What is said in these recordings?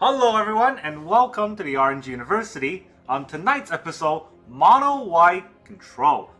Hello everyone and welcome to the RNG University. On tonight's episode, Mono White Control.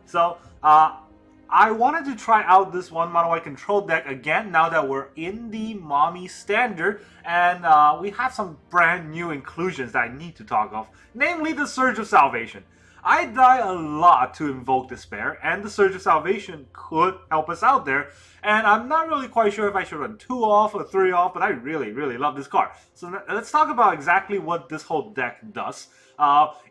I wanted to try out this one Mono White Control deck again now that we're in the Mommy Standard, and we have some brand new inclusions that I need to talk of, namely the Surge of Salvation. I die a lot to invoke Despair, and the Surge of Salvation could help us out there. And I'm not really quite sure if I should run 2 off or 3 off, but I really love this card. So let's talk about exactly what this whole deck does.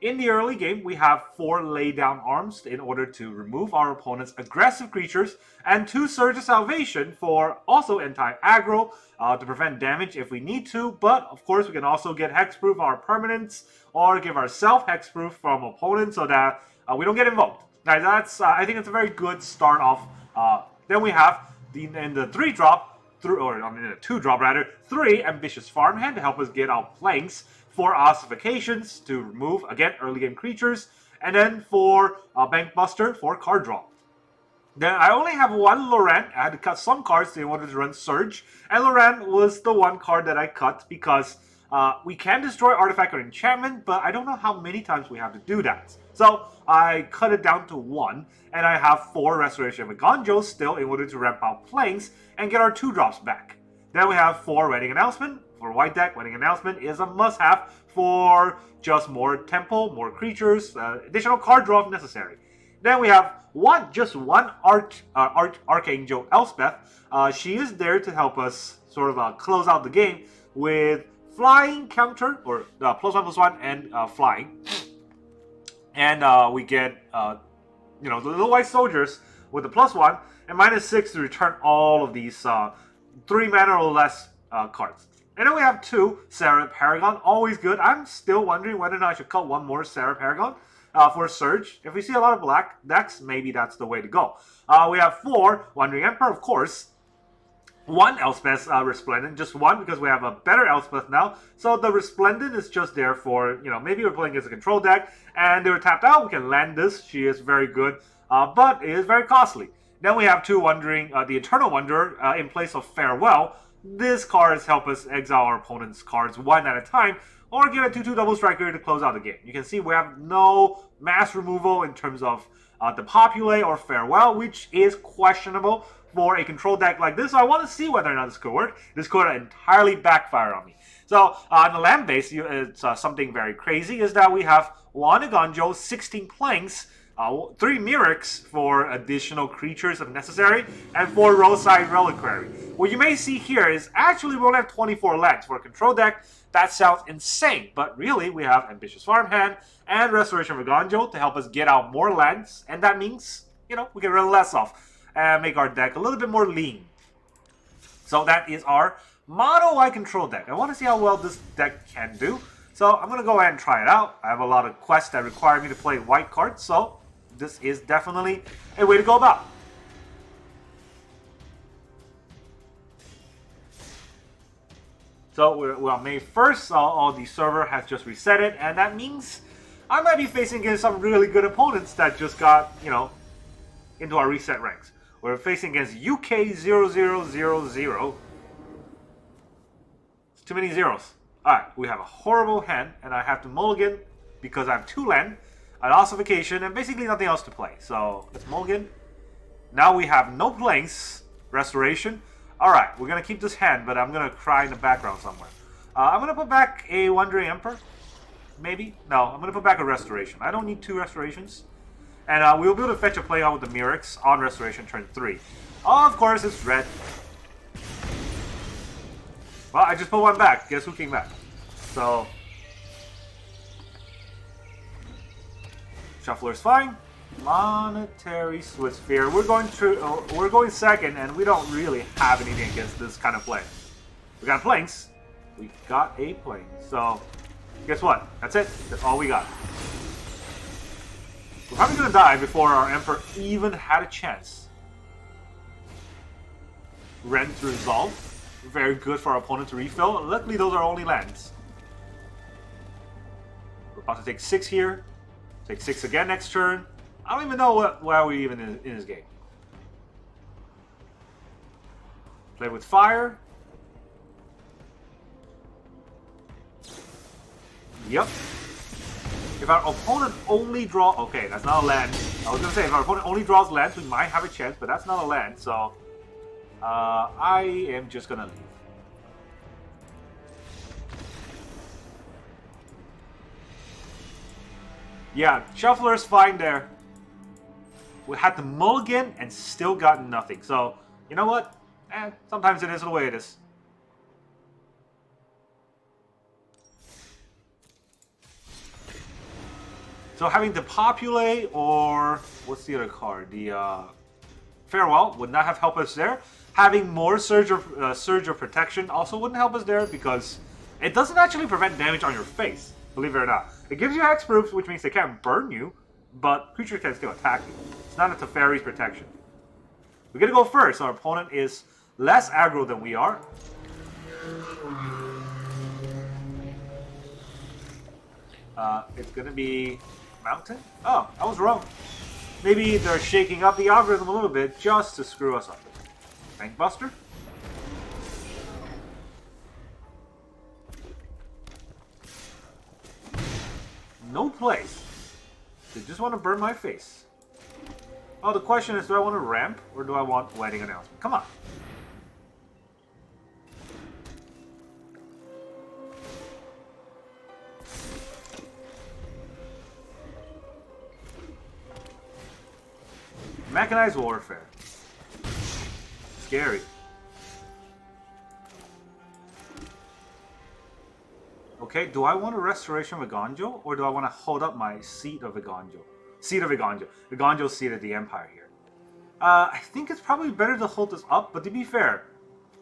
In the early game, we have 4 lay down arms in order to remove our opponent's aggressive creatures, and 2 Surge of Salvation for also anti-aggro to prevent damage if we need to. But of course, we can also get hexproof our permanents or give ourselves hexproof from opponents so that we don't get invoked. Now that's I think it's a very good start off. Then we have in the 3-drop, in the 2-drop rather, 3 Ambitious Farmhand to help us get out planks, 4 ossifications to remove, again, early game creatures, and then 4 Bankbuster for card draw. Then I only have 1 Loran. I had to cut some cards in order to run Surge, and Loran was the one card that I cut because we can destroy artifact or enchantment, but I don't know how many times we have to do that. So I cut it down to 1, and I have 4 Restoration of Eiganjo still in order to ramp out planes and get our 2-drops back. Then we have 4 Wedding Announcement. For white deck, Wedding Announcement is a must-have for just more tempo, more creatures, additional card draw if necessary. Then we have just one Archangel Elspeth. She is there to help us sort of close out the game with flying counter, or +1/+1 and flying. And we get the little white soldiers with the +1 and -6 to return all of these 3 mana or less cards. And then we have 2 Sarah Paragon, always good. I'm still wondering whether or not I should cut 1 more Sarah Paragon for Surge. If we see a lot of black decks, maybe that's the way to go. We have 4 Wandering Emperor, of course. 1 Elspeth Resplendent, just 1 because we have a better Elspeth now. So the Resplendent is just there for, maybe we're playing against a control deck and they were tapped out. We can land this. She is very good, but it is very costly. Then we have 2 the Eternal Wanderer in place of Farewell. This card helps us exile our opponent's cards 1 at a time, or give a 2/2 double striker to close out the game. You can see we have no mass removal in terms of the Populate or Farewell, which is questionable for a control deck like this. So I want to see whether or not this could work. This could entirely backfire on me. So on the land base, it's something very crazy is that we have 1 Eiganjo, 16 planks, 3 Mirrors for additional creatures if necessary, and 4 Roadside Reliquary. What you may see here is actually we only have 24 lands for a control deck. That sounds insane, but really we have Ambitious Farmhand and Restoration of Eiganjo to help us get out more lands, and that means, we can run less off and make our deck a little bit more lean. So that is our Mono White Control deck. I want to see how well this deck can do, so I'm going to go ahead and try it out. I have a lot of quests that require me to play white cards, so this is definitely a way to go about. So we're on May 1st, the server has just reset it, and that means I might be facing against some really good opponents that just got, into our reset ranks. We're facing against UK0000. It's too many zeros. Alright, we have a horrible hand, and I have to mulligan because I have 2 land, an ossification, and basically nothing else to play. So let's mulligan. Now we have no planes, restoration. Alright, we're going to keep this hand, but I'm going to cry in the background somewhere. I'm going to put back a Wandering Emperor. Maybe? No, I'm going to put back a Restoration. I don't need 2 Restorations. And we'll be able to fetch a play out with the Mirrors on Restoration turn 3. Of course, it's red. Well, I just put 1 back. Guess who came back? So Shuffler's fine. Monetary Swiftspear. We're going second, and we don't really have anything against this kind of play. We got planes. We got a plane. So guess what? That's it. That's all we got. We're probably gonna die before our Emperor even had a chance. Rent Resolve. Very good for our opponent to refill. Luckily, those are only lands. We're about to take 6 here. Take 6 again next turn. I don't even know why we're even in this game. Play with fire. Yep. If our opponent only draw... Okay, that's not a land. I was going to say, if our opponent only draws lands, we might have a chance, but that's not a land, so... I am just going to leave. Yeah, Shuffler's fine there. We had the mulligan and still got nothing. So, you know what? Sometimes it is the way it is. So having to populate, or what's the other card? The Farewell would not have helped us there. Having more Surge of Protection also wouldn't help us there because it doesn't actually prevent damage on your face, believe it or not. It gives you hexproofs, which means they can't burn you, but creatures can still attack you. It's not a Teferi's protection. We're gonna go first. Our opponent is less aggro than we are. It's gonna be Mountain? Oh, I was wrong. Maybe they're shaking up the algorithm a little bit just to screw us up. Bankbuster? No place. They just want to burn my face. Oh, the question is, do I want to ramp or do I want wedding announcement? Come on. Mechanized Warfare. Scary. Okay, do I want a Restoration of Eiganjo, or do I want to hold up my Seat of Eiganjo? Seat of Eiganjo. Eiganjo's Seat of the Empire here. I think it's probably better to hold this up, but to be fair,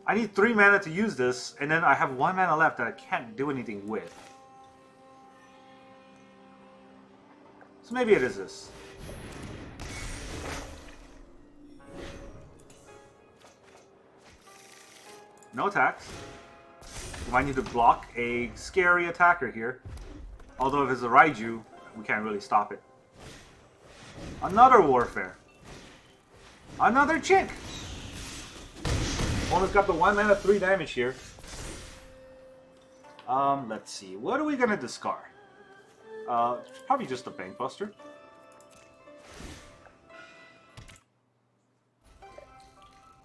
I need 3 mana to use this, and then I have 1 mana left that I can't do anything with. So maybe it is this. No attacks. We might need to block a scary attacker here. Although if it's a Raiju, we can't really stop it. Another Warfare. Another Chink! Opponent's got the 1 mana 3 damage here. Let's see. What are we gonna discard? Probably just a Bankbuster.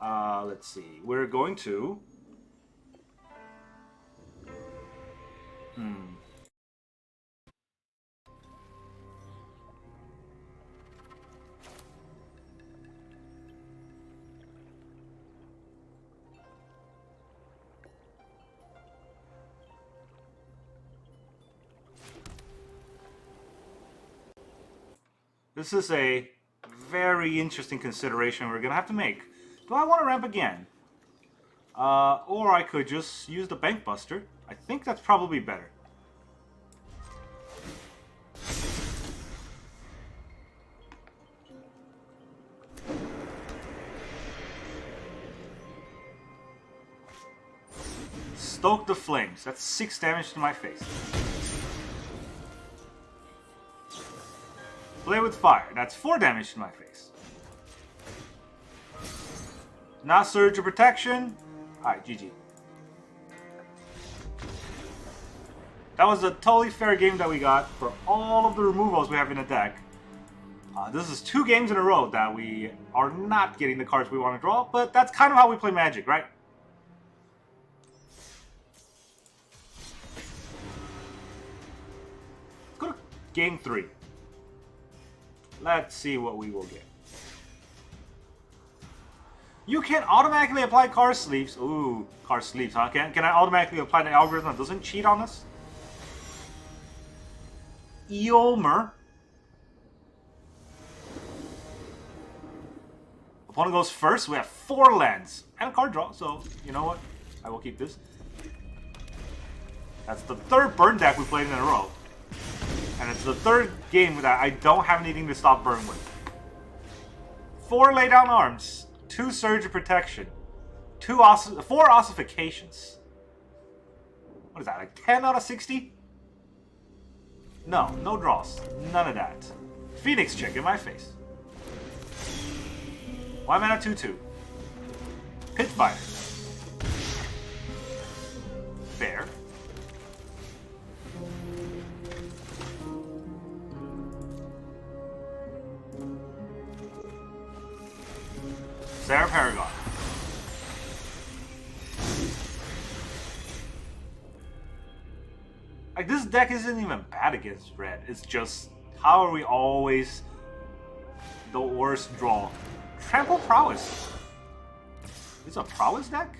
Let's see. We're going to... This is a very interesting consideration we're going to have to make. Do I want to ramp again? Or I could just use the Bankbuster. I think that's probably better. Stoke the Flames. That's 6 damage to my face. Play with Fire. That's 4 damage to my face. Not Surge of Protection. Alright, GG. That was a totally fair game that we got for all of the removals we have in the deck. This is 2 games in a row that we are not getting the cards we want to draw, but that's kind of how we play Magic, right? Let's go to Game 3. Let's see what we will get. You can automatically apply card sleeves. Ooh, card sleeves, huh? Can I automatically apply the algorithm that doesn't cheat on us? Eomer. Opponent goes first. We have 4 lands and a card draw, so you know what? I will keep this. That's the 3rd burn deck we played in a row. And it's the 3rd game that I don't have anything to stop burn with. 4 lay down arms, 2 Surge of Protection, 4 Ossifications. What is that, like 10 out of 60? No, no draws. None of that. Phoenix Chick in my face. 1 mana 2/2. Pitfire. Fair. Sarah Paragon. Like, this deck isn't even bad against red. It's just, how are we always the worst draw? Trample Prowess. It's a Prowess deck?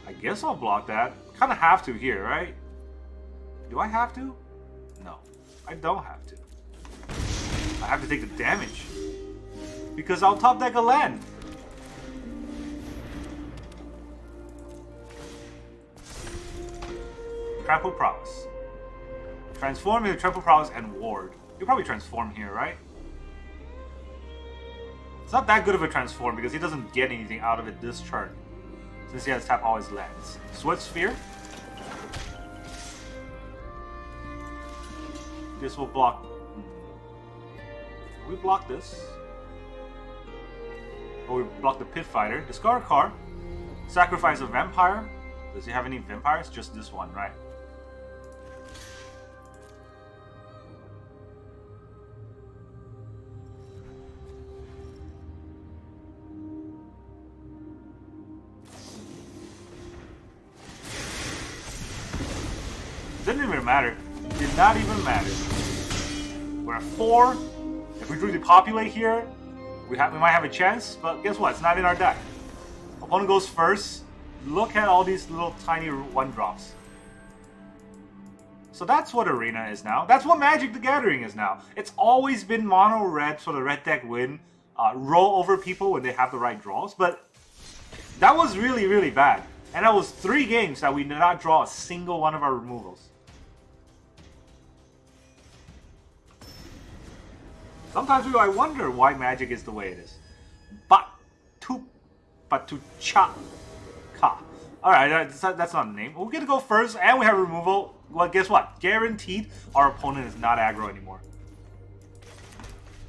I guess I'll block that. Kind of have to here, right? Do I have to? No, I don't have to. I have to take the damage. Because I'll top deck a land. Trample Prowess. Transform into Trample Prowess and Ward. You'll probably transform here, right? It's not that good of a transform because he doesn't get anything out of it this turn. Since he has tap all his lands. Sweat Sphere. This will block. We block this. Or we block the Pit Fighter. Discard a card. Sacrifice a Vampire. Does he have any vampires? Just this one, right? Didn't even matter. Did not even matter. We're at 4. If we drew the Populate here, we might have a chance, but guess what? It's not in our deck. Opponent goes first. Look at all these little tiny 1-drops. So that's what Arena is now. That's what Magic the Gathering is now. It's always been mono red, so the red deck win. Roll over people when they have the right draws, but that was really, really bad. And that was 3 games that we did not draw a single one of our removals. Sometimes I wonder why Magic is the way it is. Batuchaka. Alright, that's not a name. We're gonna go first, and we have removal. Well, guess what? Guaranteed our opponent is not aggro anymore.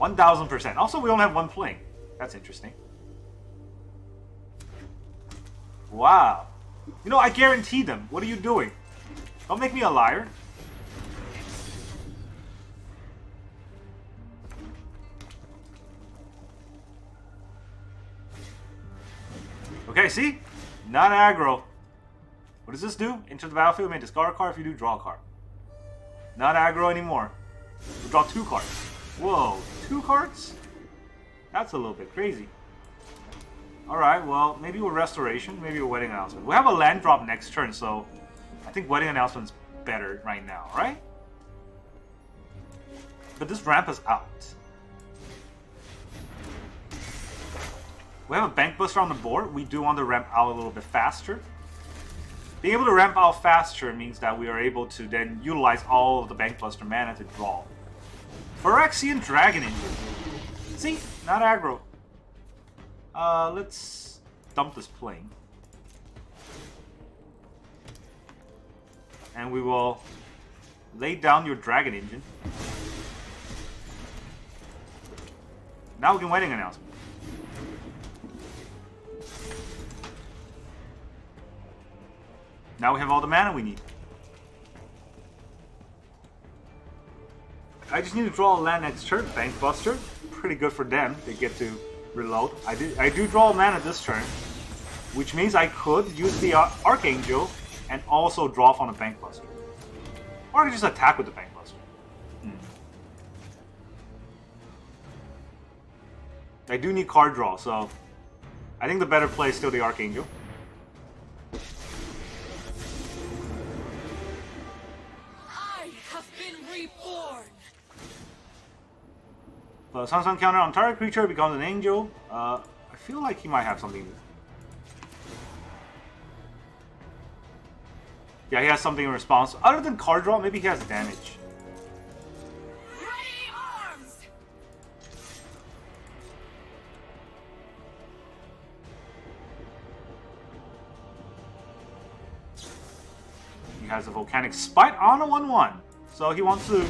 1000%. Also, we only have 1 playing. That's interesting. Wow. You know, I guaranteed them. What are you doing? Don't make me a liar. Okay, see? Not aggro. What does this do? Enter the battlefield, may discard a card. If you do, draw a card. Not aggro anymore. We draw 2 cards. Whoa, 2 cards? That's a little bit crazy. Alright, well, maybe we're Restoration, maybe we're Wedding Announcement. We have a land drop next turn, so I think Wedding Announcement's better right now, right? But this ramp is out. We have a Bankbuster on the board. We do want to ramp out a little bit faster. Being able to ramp out faster means that we are able to then utilize all of the Bankbuster mana to draw. Phyrexian Dragon Engine. See? Not aggro. Let's dump this plane. And we will lay down your Dragon Engine. Now we can Wedding Announcement. Now we have all the mana we need. I just need to draw a land next turn. Bankbuster. Pretty good for them. They get to reload. I do draw a mana this turn, which means I could use the Archangel and also draw off on a Bankbuster. Or I could just attack with the Bankbuster. I do need card draw, so I think the better play is still the Archangel. Sun counter on target creature becomes an angel. I feel like he might have something. Yeah, he has something in response. Other than card draw, maybe he has damage. Ready arms! He has a Volcanic Spite on a 1/1. So he wants to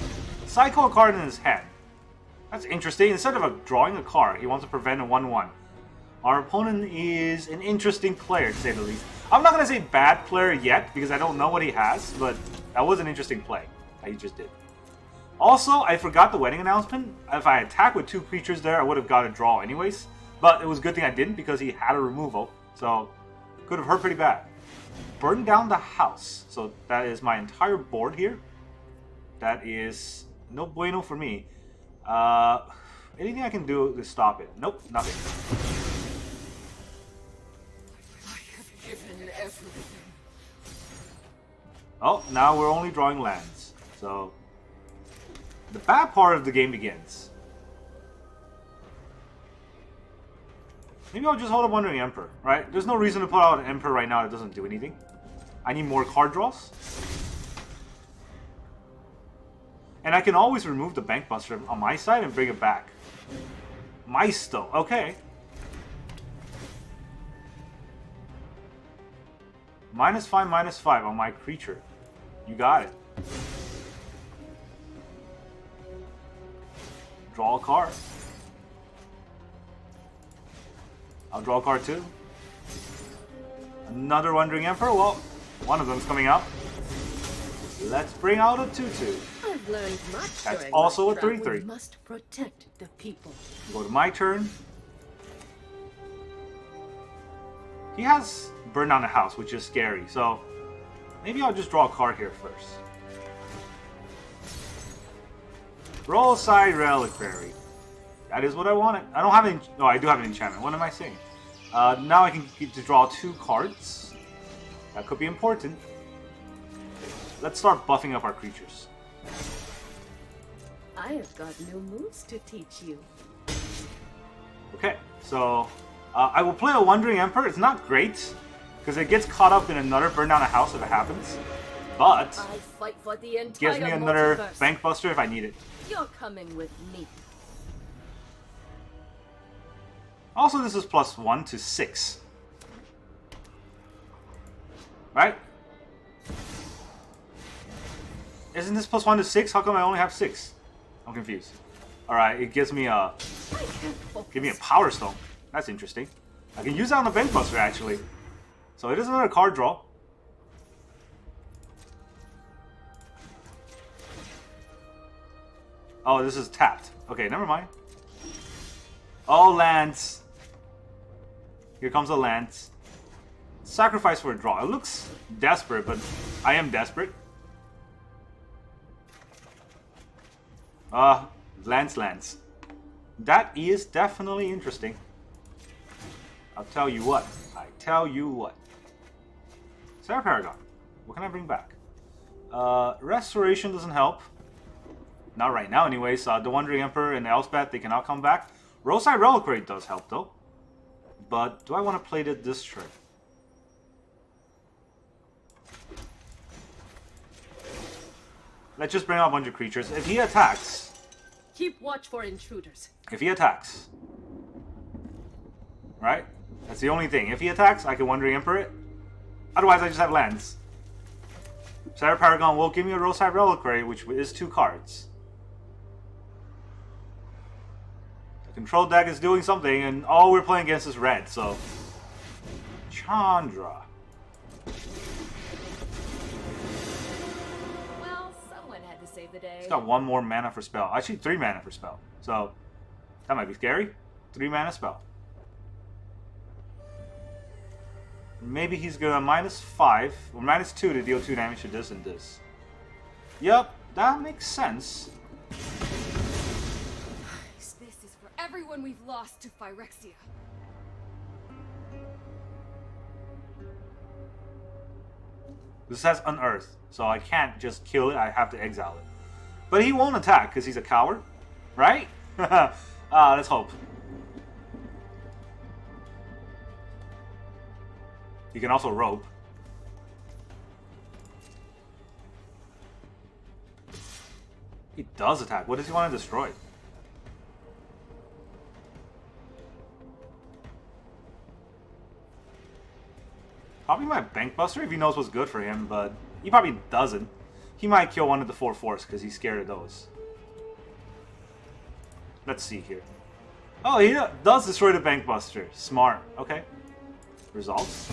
cycle a card in his hand. That's interesting. Instead of drawing a card, he wants to prevent a 1/1. Our opponent is an interesting player, to say the least. I'm not going to say bad player yet, because I don't know what he has, but that was an interesting play that he just did. Also, I forgot the Wedding Announcement. If I attack with 2 creatures there, I would have got a draw anyways. But it was a good thing I didn't because he had a removal. So, could have hurt pretty bad. Burn down the house. So, that is my entire board here. That is no bueno for me. Anything I can do to stop it? Nope, nothing. I have given everything. Oh, now we're only drawing lands. So, the bad part of the game begins. Maybe I'll just hold a Wandering Emperor, right? There's no reason to put out an Emperor right now that doesn't do anything. I need more card draws. And I can always remove the Bankbuster on my side and bring it back. Maisto, okay. -5/-5 on my creature. You got it. Draw a card. I'll draw a card too. Another Wandering Emperor. Well, one of them's coming out. Let's bring out a 2/2. I've learned much. That's during also my a travel. 3/3. We must protect the people. Go to my turn. He has Burn Down the House, which is scary. So maybe I'll just draw a card here first. Roadside Reliquary. That is what I wanted. I don't have an... No, I do have an enchantment. What am I saying? Now I can get to draw 2 cards. That could be important. Let's start buffing up our creatures. I have got new moves to teach you. Okay, so I will play a Wandering Emperor. It's not great, because it gets caught up in another Burn Down a House if it happens. But I fight for the entire gives me another multiverse. Bankbuster if I need it. You're coming with me. Also, this is +1 to 6. Right? Isn't this +1 to 6? How come I only have 6? I'm confused. Alright, it gives me a... Give me a Power Stone. That's interesting. I can use that on the Bankbuster, actually. So it is another card draw. Oh, this is tapped. Okay, never mind. Oh, lands. Here comes a lance. Sacrifice for a draw. It looks desperate, but I am desperate. Lance. That is definitely interesting. I'll tell you what. Sarah Paragon. What can I bring back? Restoration doesn't help. Not right now, anyways. The Wandering Emperor and Elspeth, they cannot come back. Roadside Reliquary does help, though. But do I want to play this turn? Let's just bring out a bunch of creatures. If he attacks... Keep watch for intruders. If he attacks... Right? That's the only thing. If he attacks, I can Wandering Emperor it. Otherwise, I just have lands. Sarah Paragon will give me a Roadside Reliquary, which is 2 cards. The control deck is doing something, and all we're playing against is red, so... Chandra. Well, someone had to save the day. He's got 1 more mana for spell. Actually, 3 mana for spell. So, that might be scary. 3 mana spell. Maybe he's gonna -5 or -2 to deal 2 damage to this and this. Yep, that makes sense. This is for everyone we've lost to Phyrexia. This has Unearth, so I can't just kill it, I have to exile it. But he won't attack because he's a coward, right? Let's hope. He can also rope. He does attack. What does he want to destroy? Probably my Bankbuster if he knows what's good for him, but he probably doesn't. He might kill one of the 4/4s because he's scared of those. Let's see here. Oh, he does destroy the Bankbuster. Smart. Okay. Results.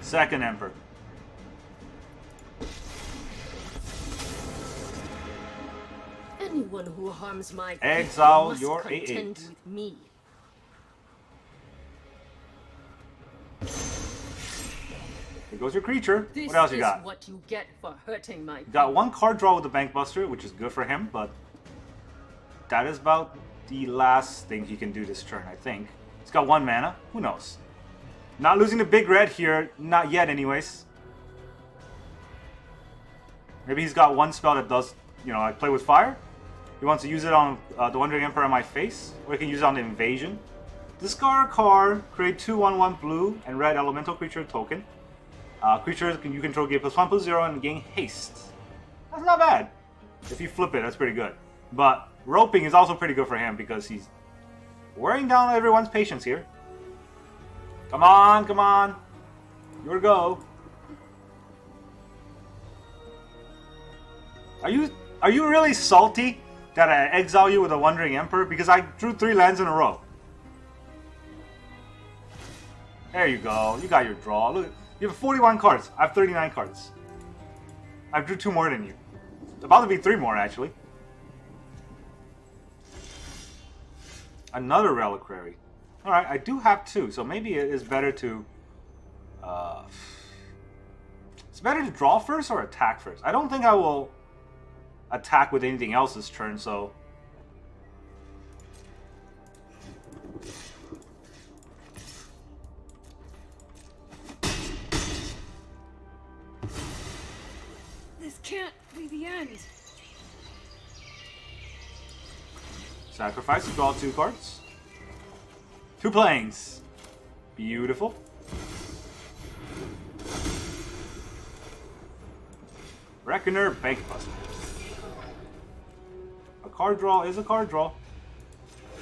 Second Emperor. Anyone who harms my exile must your contend 8/8. with me. Here goes your creature. This What else you is got? what you get for hurting my Got one card draw with the Bankbuster, which is good for him, but that is about the last thing he can do this turn, I think. He's got 1 mana. Who knows? Not losing the big red here. Not yet, anyways. Maybe he's got one spell that does, you know, like play with fire. He wants to use it on the Wandering Emperor in my face, or he can use it on the Invasion. Discard a card, create 2/1/1 blue and red elemental creature token. Creatures you control get +1/+0 and gain haste. That's not bad. If you flip it, that's pretty good. But roping is also pretty good for him because he's wearing down everyone's patience here. Come on, come on. Your go. Are you really salty that I exile you with a Wandering Emperor? Because I drew 3 lands in a row. There you go. You got your draw. Look, you have 41 cards. I have 39 cards. I drew 2 more than you. About to be 3 more, actually. Another Reliquary. Alright, I do have 2, so maybe it is better to... it's better to draw first or attack first. I don't think I will attack with anything else this turn, so... This can't be the end. Sacrifice to draw 2 cards. 2 planes. Beautiful. Reckoner Bankbuster. A card draw is a card draw.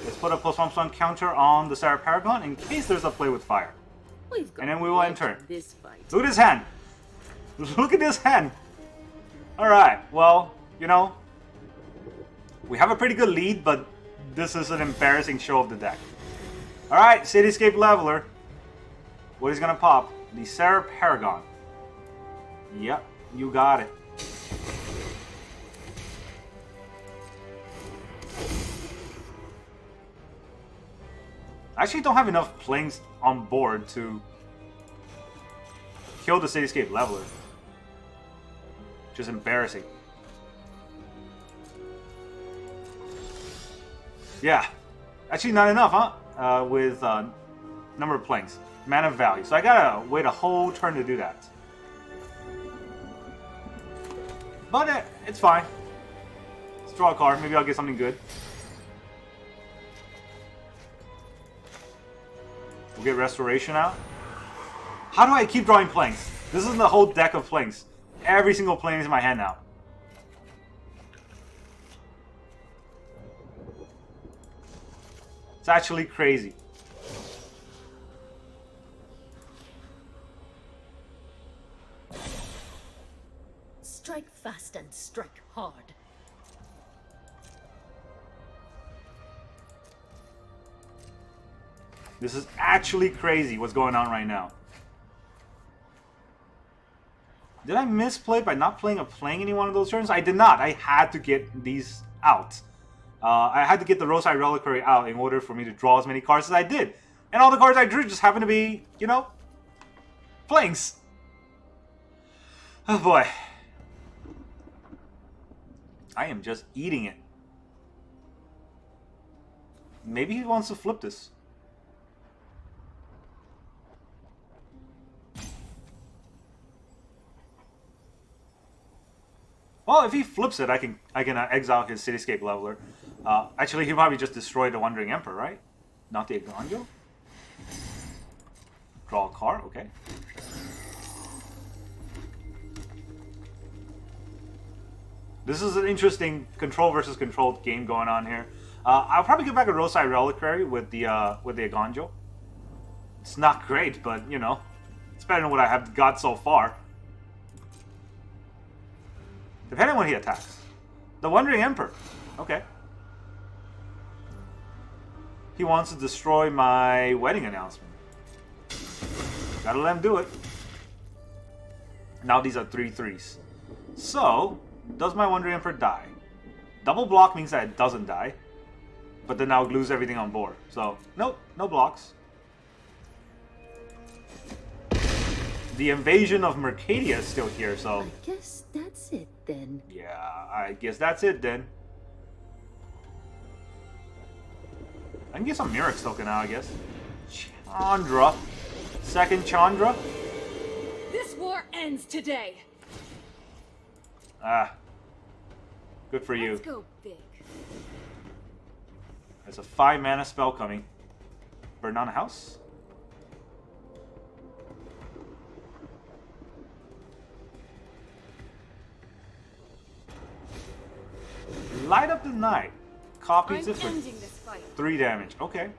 Let's put a +1/+1 counter on the Sarah Paragon in case there's a play with fire. And then we will end turn. This fight. Look at this hand. Look at this hand. Alright, well, you know, we have a pretty good lead, but this is an embarrassing show of the deck. Alright, Cityscape Leveler. What is gonna pop? The Sarah Paragon. Yep, you got it. I actually don't have enough planes on board to kill the Cityscape Leveler. Which is embarrassing. Yeah. Actually not enough, huh? With number of planes. Mana value. So I gotta wait a whole turn to do that. But it's fine. Let's draw a card. Maybe I'll get something good. We'll get Restoration out. How do I keep drawing planes? This is the whole deck of planes. Every single plane is in my hand now. It's actually crazy. Strike fast and strike hard. This is actually crazy what's going on right now. Did I misplay by not playing any one of those turns? I did not. I had to get these out. I had to get the Roadside Reliquary out in order for me to draw as many cards as I did. And all the cards I drew just happened to be, you know, planes. Oh boy. I am just eating it. Maybe he wants to flip this. Well, if he flips it, I can exile his Cityscape Leveler. Actually, he probably just destroyed the Wandering Emperor, right? Not the Eiganjo. Draw a card, okay. This is an interesting control versus controlled game going on here. I'll probably get back a Roadside Reliquary with the Eiganjo. It's not great, but you know, it's better than what I have got so far. Depending on when he attacks. The Wandering Emperor. Okay. He wants to destroy my wedding announcement. Gotta let him do it. Now these are 3/3s. So, does my Wandering Emperor die? Double block means that it doesn't die. But then I'll lose everything on board. So, nope, no blocks. The invasion of Mercadia is still here, so... I guess that's it then. Yeah, I guess that's it then. I can get some Murex token now, I guess. Chandra. Second Chandra. This war ends today. Ah. Good for you. Let's go big. There's a 5 mana spell coming. Burn down a house? Light up the night. Copies I'm it for ending this fight. 3 damage. Okay.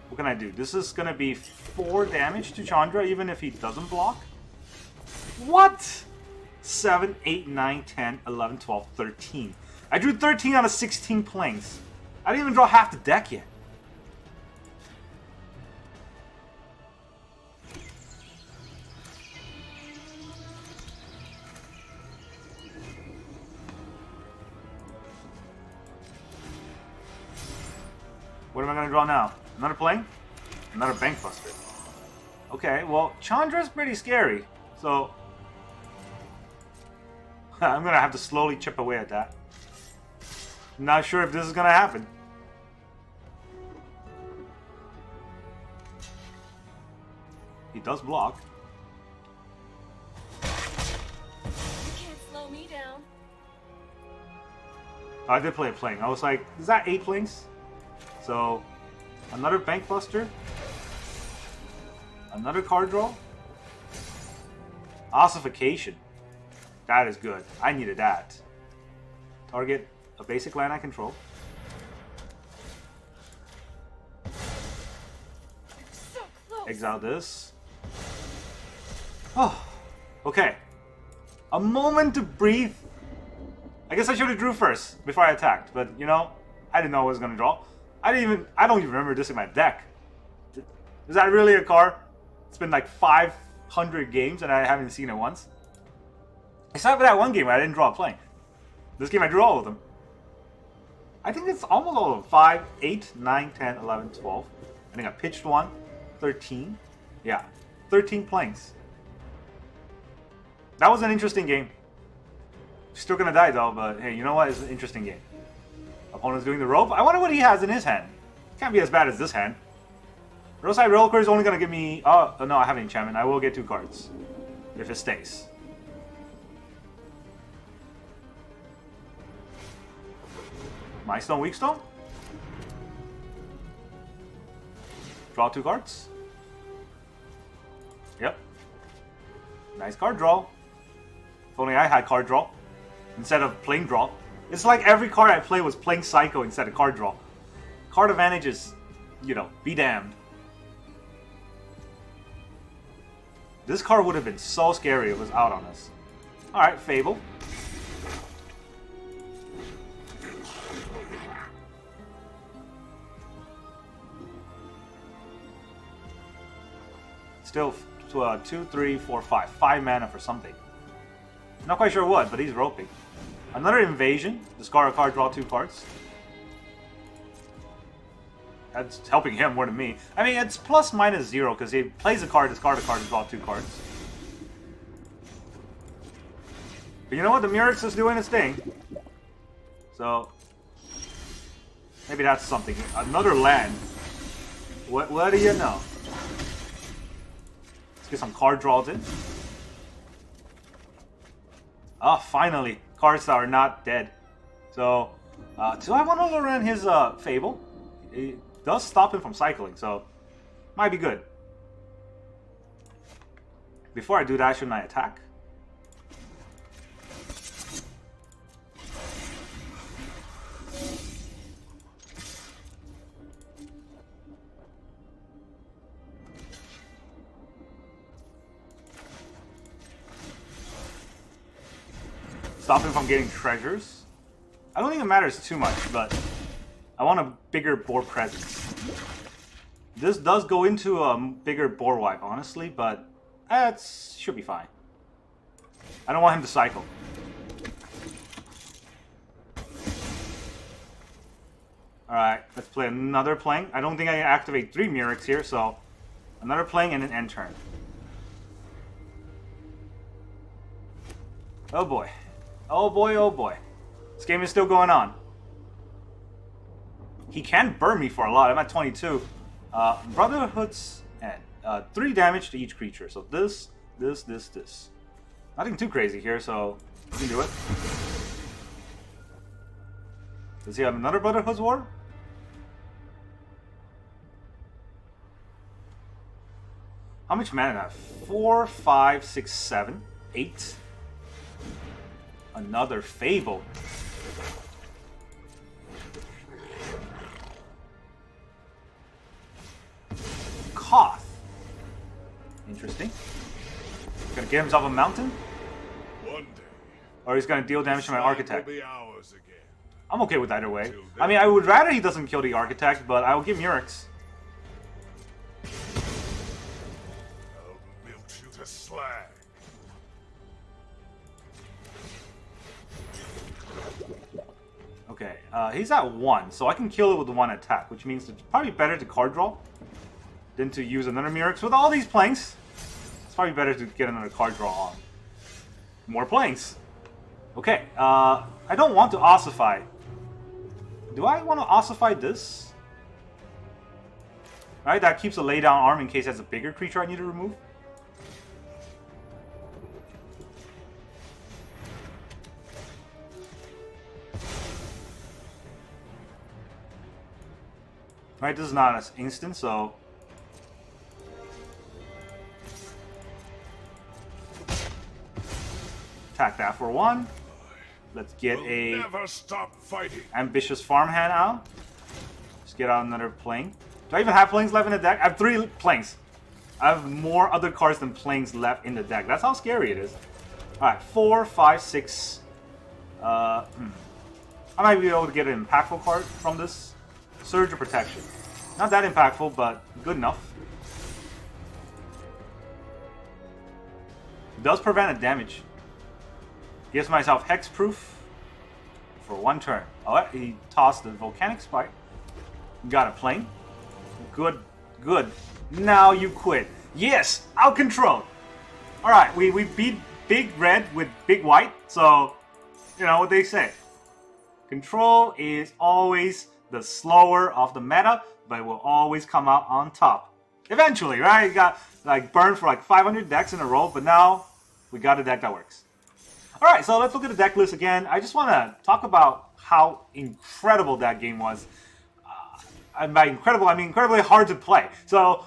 What can I do? This is gonna be 4 damage to Chandra even if he doesn't block? What? 7, 8, 9, 10, 11, 12, 13. I drew 13 out of 16 planes. I didn't even draw half the deck yet. What am I gonna draw now? Another plane? Another Bankbuster. Okay, well, Chandra's pretty scary, so... I'm gonna have to slowly chip away at that. Not sure if this is gonna happen. He does block. You can't slow me down. I did play a plane. I was like, is that 8 planes? So, another Bankbuster. Another card draw. Ossification. That is good. I needed that. Target a basic land I control. So close. Exile this. Oh, okay. A moment to breathe. I guess I should have drew first before I attacked, but you know, I didn't know I was gonna draw. I don't even remember this in my deck. Is that really a card? It's been like 500 games and I haven't seen it once. Except for that one game where I didn't draw a plane. This game I drew all of them. I think it's almost all of them. 5, 8, 9, 10, 11, 12. I think I pitched one. 13. Yeah, 13 planes. That was an interesting game. Still gonna die though, but hey, you know what? It's an interesting game. Opponent's doing the rope. I wonder what he has in his hand. Can't be as bad as this hand. Roadside Reliquary is only gonna give me... Oh, no, I have an enchantment. I will get 2 cards. If it stays. My Stone, Weak Stone? Draw 2 cards. Yep. Nice card draw. If only I had card draw instead of plane draw. It's like every card I play was playing Psycho instead of card draw. Card advantage is, you know, be damned. This card would have been so scary if it was out on us. Alright, Fable. Still 2, 3, 4, 5. 5 mana for something. Not quite sure what, but he's roping. Another invasion. Discard a card, draw 2 cards. That's helping him more than me. I mean, it's plus minus 0 because he plays a card, discard a card, and draw 2 cards. But you know what? The Murex is doing its thing. So maybe that's something. Another land. What do you know? Let's get some card draws in. Ah, finally. Cards that are not dead. So, do I want to run his Fable? It does stop him from cycling, so might be good. Before I do that, shouldn't I attack? stop him from getting treasures. I don't think it matters too much, but I want a bigger board presence. This does go into a bigger board wipe, honestly, but it should be fine. I don't want him to cycle. Alright, let's play another playing. I don't think I can activate 3 Murex here, so another playing and an end turn. Oh boy. Oh boy, oh boy. This game is still going on. He can burn me for a lot. I'm at 22. Brotherhood's End. 3 damage to each creature. So this. Nothing too crazy here, so we can do it. Does he have another Brotherhood's War? How much mana do I have? 4, 5, 6, 7, 8. Another Fable. Koth. Interesting. Gonna get himself a mountain? One day, or he's gonna deal damage to my architect. will be ours again. I'm okay with either way. I mean, I would rather he doesn't kill the architect, but I will give Murex. I'll melt you to slag. Okay, he's at 1, so I can kill it with 1 attack, which means it's probably better to card draw than to use another Murex. With all these planks, it's probably better to get another card draw on. More planks. Okay, I don't want to ossify. Do I want to ossify this? Right, that keeps a lay down arm in case it has a bigger creature I need to remove. Right, this is not as instant, so attack that for 1. Let's get a Never stop fighting. Ambitious Farmhand out. Let's get out another plane. Do I even have planes left in the deck? I have 3 planes. I have more other cards than planes left in the deck. That's how scary it is. Alright, 4, 5, 6. I might be able to get an impactful card from this. Surge of Protection. Not that impactful, but good enough. Does prevent a damage. Gives myself hexproof for 1 turn. Alright, he tossed the Volcanic Spike. Got a plane. Good, good. Now you quit. Yes, out control. Alright, we beat Big Red with Big White, so you know what they say. Control is always the slower of the meta, but it will always come out on top. Eventually, right? You got like burned for like 500 decks in a row, but now we got a deck that works. Alright, so let's look at the deck list again. I just want to talk about how incredible that game was. And by incredible, I mean incredibly hard to play. So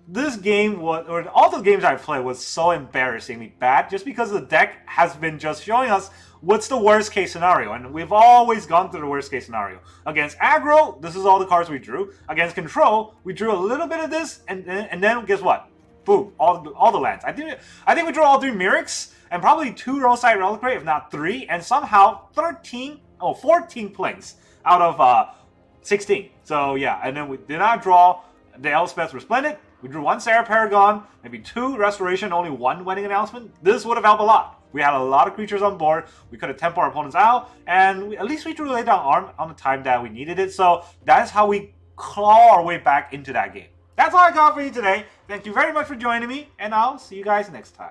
this game was, or all the games I played was so embarrassingly bad just because the deck has been just showing us what's the worst case scenario. And we've always gone through the worst case scenario. Against aggro, this is all the cards we drew. Against control, we drew a little bit of this, and then guess what? Boom, all the lands. I think we drew all 3 Murex, and probably 2 Roadside Reliquary, if not 3, and somehow 14 planes out of 16. So yeah, and then we did not draw the Elspeth Resplendent. We drew 1 Sarah Paragon, maybe 2 Restoration, only 1 Wedding Announcement. This would have helped a lot. We had a lot of creatures on board. We could have tempo our opponents out, and at least we drew a lay down arm on the time that we needed it. So that's how we claw our way back into that game. That's all I got for you today. Thank you very much for joining me, and I'll see you guys next time.